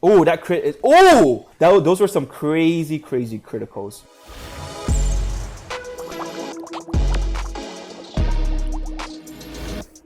Oh, that crit is, oh! Those were some crazy criticals.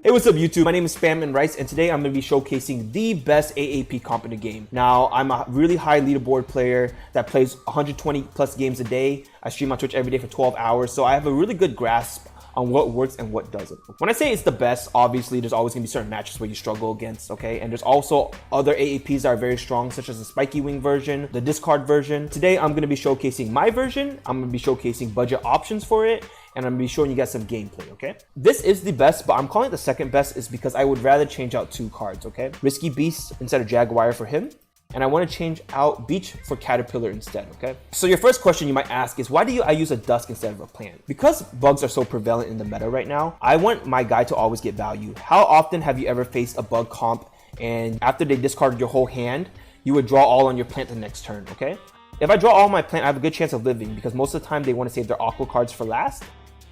Hey, what's up YouTube? My name is SpamAndRice, and today I'm going to be showcasing the best AAP comp in the game. Now, I'm a really high leaderboard player that plays 120 plus games a day. I stream on Twitch every day for 12 hours, so I have a really good grasp on what works and what doesn't. When I say it's the best, obviously there's always gonna be certain matches where you struggle against, okay? And there's also other AAPs that are very strong, such as the spiky wing version, the discard version. Today, I'm gonna be showcasing my version. I'm gonna be showcasing budget options for it, and I'm gonna be showing you guys some gameplay, okay? This is the best, but I'm calling it the second best is because I would rather change out 2 cards, okay? Risky Beast instead of Jaguar for him, and I want to change out Beach for Caterpillar instead, okay? So your first question you might ask is, why do I use a Dusk instead of a Plant? Because bugs are so prevalent in the meta right now, I want my guy to always get value. How often have you ever faced a bug comp and after they discarded your whole hand, you would draw all on your Plant the next turn, okay? If I draw all my Plant, I have a good chance of living because most of the time they want to save their Aqua cards for last,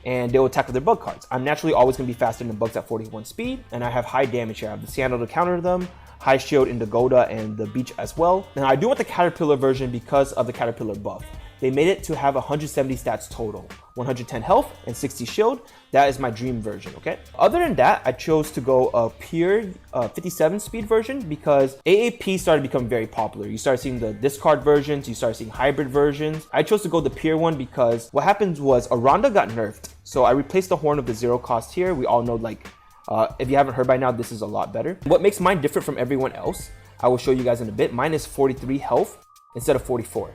and they'll attack with their bug cards. I'm naturally always going to be faster than bugs at 41 speed, and I have high damage here. I have the Sandal to counter them, high shield in the Goda and the Beach as well. Now I do want the Caterpillar version because of the Caterpillar buff. They made it to have 170 stats total, 110 health and 60 shield. That is my dream version, okay? Other than that, I chose to go a pure 57 speed version because AAP started to become very popular. You start seeing the discard versions, you start seeing hybrid versions. I chose to go the pure one because what happens was Aranda got nerfed. So I replaced the Horn of the 0 cost here. We all know, like, if you haven't heard by now, this is a lot better. What makes mine different from everyone else, I will show you guys in a bit. Mine is 43 health instead of 44.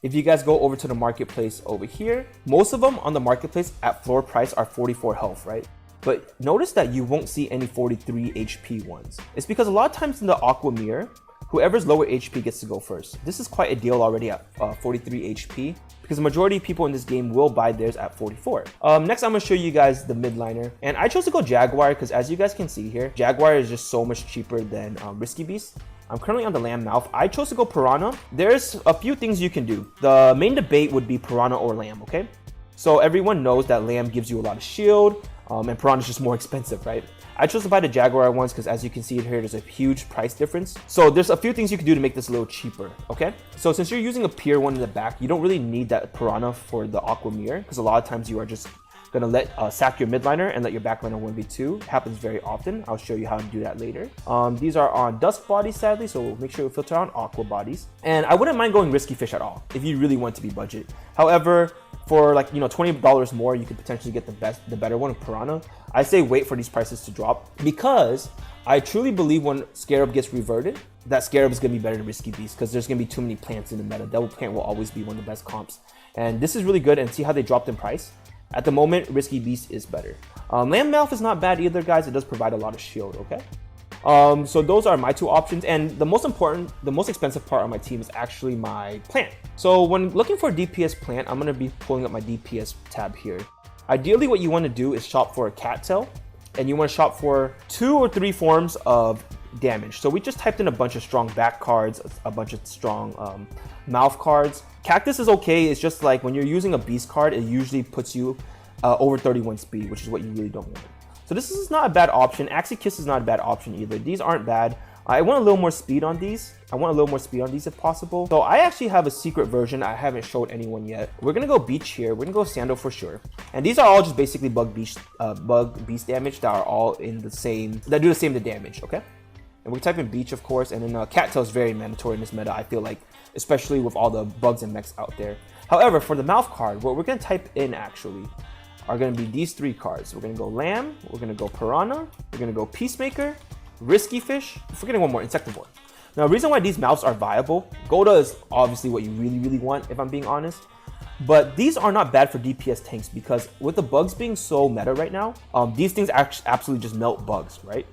If you guys go over to the marketplace over here, most of them on the marketplace at floor price are 44 health, right? But notice that you won't see any 43 HP ones. It's because a lot of times in the Aqua Mirror, whoever's lower HP gets to go first. This is quite a deal already at 43 HP because the majority of people in this game will buy theirs at 44. Next, I'm gonna show you guys the midliner. And I chose to go Jaguar because as you guys can see here, Jaguar is just so much cheaper than Risky Beast. I'm currently on the Lamb Mouth. I chose to go Piranha. There's a few things you can do. The main debate would be Piranha or Lamb, okay? So everyone knows that Lamb gives you a lot of shield and Piranha is just more expensive, right? I chose to buy the Jaguar ones because as you can see here, there's a huge price difference. So there's a few things you can do to make this a little cheaper, okay? So since you're using a pure one in the back, you don't really need that Piranha for the Aqua Mirror because a lot of times you are just gonna let sack your midliner and let your backliner 1v2. It happens very often. I'll show you how to do that later. These are on Dusk bodies, sadly, so make sure you filter on Aqua bodies. And I wouldn't mind going Risky Fish at all if you really want to be budget. However, for like, you know, $20 more, you could potentially get the better one, Piranha. I say wait for these prices to drop because I truly believe when Scarab gets reverted, that Scarab is gonna be better than Risky Beast because there's gonna be too many plants in the meta. Double Plant will always be one of the best comps. And this is really good, and see how they dropped in price? At the moment, Risky Beast is better. Lamb Mouth is not bad either, guys. It does provide a lot of shield, okay? So those are my 2 options, and the most expensive part on my team is actually my plant. So when looking for a DPS plant, I'm gonna be pulling up my DPS tab here. Ideally, what you wanna do is shop for a cattail, and you wanna shop for 2 or 3 forms of damage. So we just typed in a bunch of strong back cards, a bunch of strong mouth cards. Cactus is okay. It's just like when you're using a beast card, it usually puts you over 31 speed, which is what you really don't want. So this is not a bad option. Axie Kiss is not a bad option either. These aren't bad. I want a little more speed on these. If possible. So I actually have a secret version I haven't showed anyone yet. We're gonna go Beach here. We're gonna go Sandal for sure. And these are all just basically bug beast damage that are all in the same, that do the same damage, okay? And we type in Beach, of course, and then Cattail is very mandatory in this meta, I feel like, especially with all the bugs and mechs out there. However, for the mouth card, what we're going to type in actually are going to be these 3 cards. We're going to go Lamb, we're going to go Piranha, we're going to go Peacemaker, Risky Fish, I'm forgetting one more, Insectivore. Now, the reason why these mouths are viable, Goda is obviously what you really want, if I'm being honest. But these are not bad for DPS tanks because with the bugs being so meta right now, these things absolutely just melt bugs, right?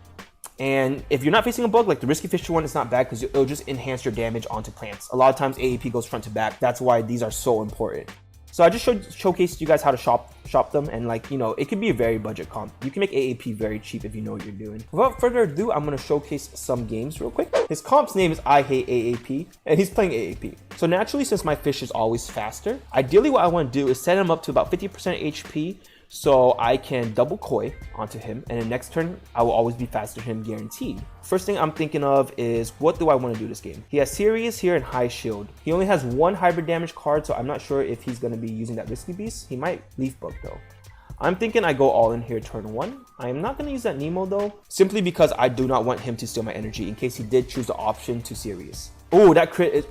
And if you're not facing a bug, like the Risky Fish one, it's not bad because it'll just enhance your damage onto plants. A lot of times AAP goes front to back. That's why these are so important. So I just showcased you guys how to shop them, and like, you know, it could be a very budget comp. You can make AAP very cheap if you know what you're doing. Without further ado, I'm gonna showcase some games real quick. His comp's name is I Hate AAP, and he's playing AAP. So naturally, since my fish is always faster, ideally what I want to do is set him up to about 50% HP so I can double koi onto him, and then next turn I will always be faster than him, guaranteed. First thing I'm thinking of is, what do I want to do this game? He has Sirius here and High Shield. He only has one hybrid damage card, so I'm not sure if he's going to be using that Risky Beast. He might Leaf Bug though. I'm thinking I go all in here turn 1. I am not going to use that Nemo though, simply because I do not want him to steal my energy in case he did choose the option to Sirius. Oh, that crit is,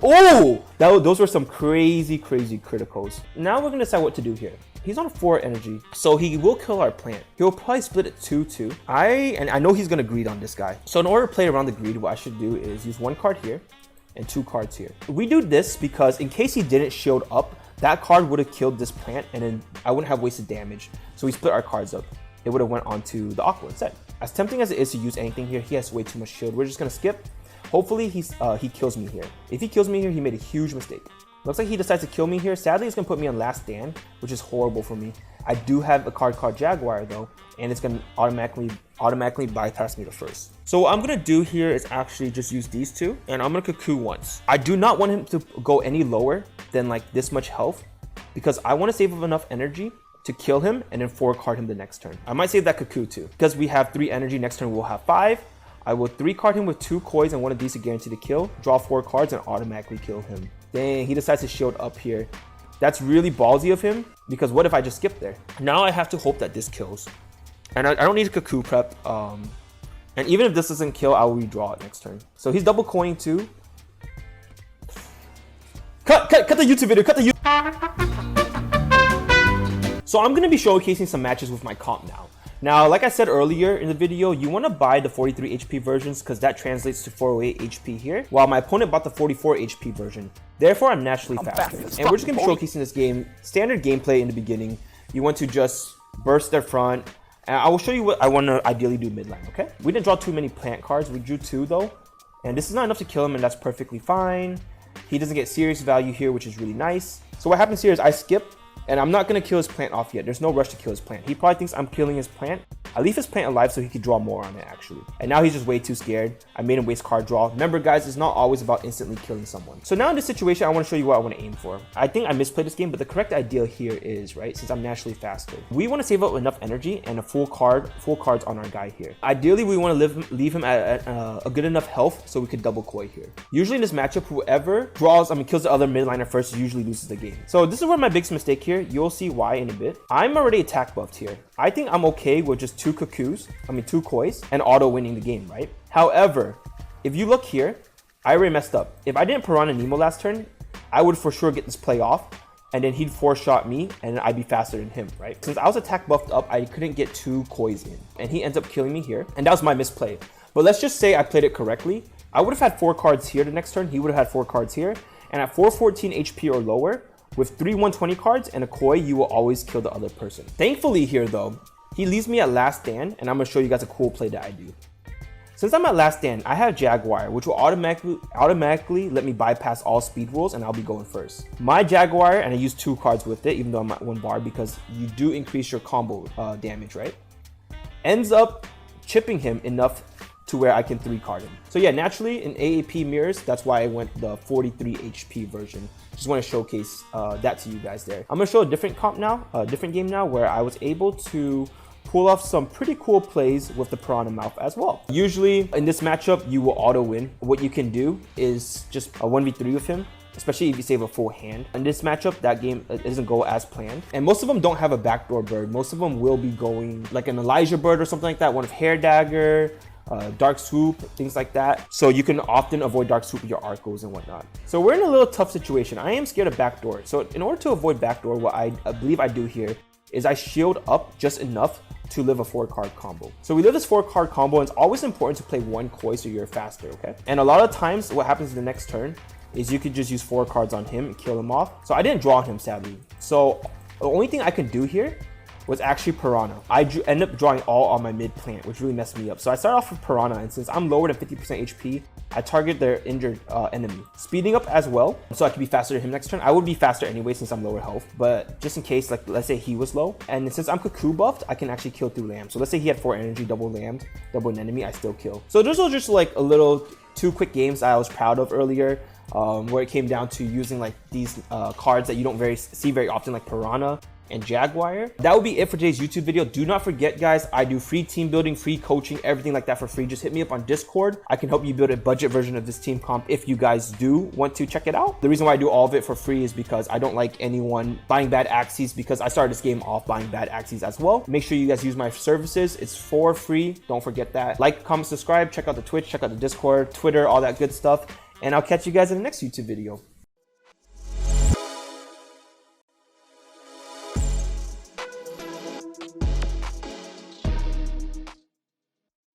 those were some crazy criticals. Now we're going to decide what to do here. He's on 4 energy, so he will kill our plant. He'll probably split it 2-2. I know he's going to greed on this guy. So in order to play around the greed, what I should do is use 1 card here and 2 cards here. We do this because in case he didn't shield up, that card would have killed this plant, and then I wouldn't have wasted damage. So we split our cards up. It would have went onto the Aqua instead. As tempting as it is to use anything here, he has way too much shield. We're just going to skip. Hopefully he kills me here. If he kills me here, he made a huge mistake. Looks like he decides to kill me here. Sadly, it's going to put me on last stand, which is horrible for me. I do have a card called Jaguar though, and it's going to automatically bypass me the first. So what I'm going to do here is actually just use these two, and I'm going to Cuckoo once. I do not want him to go any lower than like this much health, because I want to save up enough energy to kill him and then 4 card him the next turn. I might save that Cuckoo too, because we have 3 energy. Next turn we'll have 5. I will 3 card him with 2 kois and one of these to guarantee to kill. Draw 4 cards and automatically kill him. Dang, he decides to shield up here. That's really ballsy of him, because what if I just skip there? Now I have to hope that this kills. And I don't need a Cuckoo prep. And even if this doesn't kill, I will redraw it next turn. So he's double coining too. Cut the YouTube video, cut the YouTube. So I'm going to be showcasing some matches with my comp now. Now, like I said earlier in the video, you want to buy the 43 HP versions because that translates to 408 HP here, while my opponent bought the 44 HP version. Therefore, I'm naturally faster. And we're just going to be showcasing this game. Standard gameplay in the beginning. You want to just burst their front. And I will show you what I want to ideally do midline, okay? We didn't draw too many plant cards. We drew 2 though. And this is not enough to kill him, and that's perfectly fine. He doesn't get serious value here, which is really nice. So what happens here is I skip. And I'm not going to kill his plant off yet. There's no rush to kill his plant. He probably thinks I'm killing his plant. I leave his plant alive so he could draw more on it, actually. And now he's just way too scared. I made him waste card draw. Remember, guys, it's not always about instantly killing someone. So now in this situation, I want to show you what I want to aim for. I think I misplayed this game, but the correct idea here is, right, since I'm naturally faster, we want to save up enough energy and a full cards on our guy here. Ideally, we want to leave him at a good enough health so we could double koi here. Usually in this matchup, whoever kills the other midliner first usually loses the game. So this is where my biggest mistake here. You'll see why in a bit. I'm already attack buffed here. I think I'm okay with just 2 kois, and auto winning the game, right? However, if you look here, I already messed up. If I didn't Piranha Nemo last turn, I would for sure get this play off, and then he'd 4-shot me, and I'd be faster than him, right? Since I was attack buffed up, I couldn't get 2 kois in, and he ends up killing me here, and that was my misplay. But let's just say I played it correctly. I would have had 4 cards here the next turn, he would have had 4 cards here, and at 414 HP or lower, with 3 120 cards and a koi, you will always kill the other person. Thankfully here though, he leaves me at last stand, and I'm going to show you guys a cool play that I do. Since I'm at last stand, I have Jaguar, which will automatically let me bypass all speed rules, and I'll be going first. My Jaguar, and I use 2 cards with it, even though I'm at 1 bar, because you do increase your combo damage, right? Ends up chipping him enough to where I can 3 card him. So yeah, naturally in AAP mirrors, that's why I went the 43 HP version. Just want to showcase that to you guys there. I'm going to show a different comp now, a different game now, where I was able to pull off some pretty cool plays with the Piranha Mouth as well. Usually in this matchup, you will auto win. What you can do is just a 1v3 with him, especially if you save a full hand. In this matchup, that game doesn't go as planned. And most of them don't have a backdoor bird. Most of them will be going like an Elijah bird or something like that, one of Hair Dagger, Dark Swoop, things like that. So you can often avoid Dark Swoop with your Arcos and whatnot. So we're in a little tough situation. I am scared of backdoor. So in order to avoid backdoor, what I believe I do here is I shield up just enough to live a 4-card combo. So we live this 4-card combo, and it's always important to play 1 koi so you're faster, okay? And a lot of times what happens in the next turn is you could just use 4 cards on him and kill him off. So I didn't draw him, sadly. So the only thing I could do here was actually Piranha. I ended up drawing all on my mid plant, which really messed me up. So I started off with Piranha, and since I'm lower than 50% HP, I target their injured enemy. Speeding up as well, so I could be faster than him next turn. I would be faster anyway since I'm lower health, but just in case, like let's say he was low, and since I'm Cuckoo buffed, I can actually kill through Lamb. So let's say he had 4 energy, double Lamb, double an enemy, I still kill. So those are just like a little 2 quick games I was proud of earlier. Where it came down to using like these cards that you don't see very often, like Piranha, and Jaguar. That would be it for today's YouTube video. Do not forget, guys, I do free team building, free coaching, everything like that for free. Just hit me up on Discord. I can help you build a budget version of this team comp if you guys do want to check it out. The reason why I do all of it for free is because I don't like anyone buying bad Axies, because I started this game off buying bad Axies as well. Make sure you guys use my services. It's for free. Don't forget that. Like, comment, subscribe, check out the Twitch, check out the Discord, Twitter, all that good stuff. And I'll catch you guys in the next YouTube video.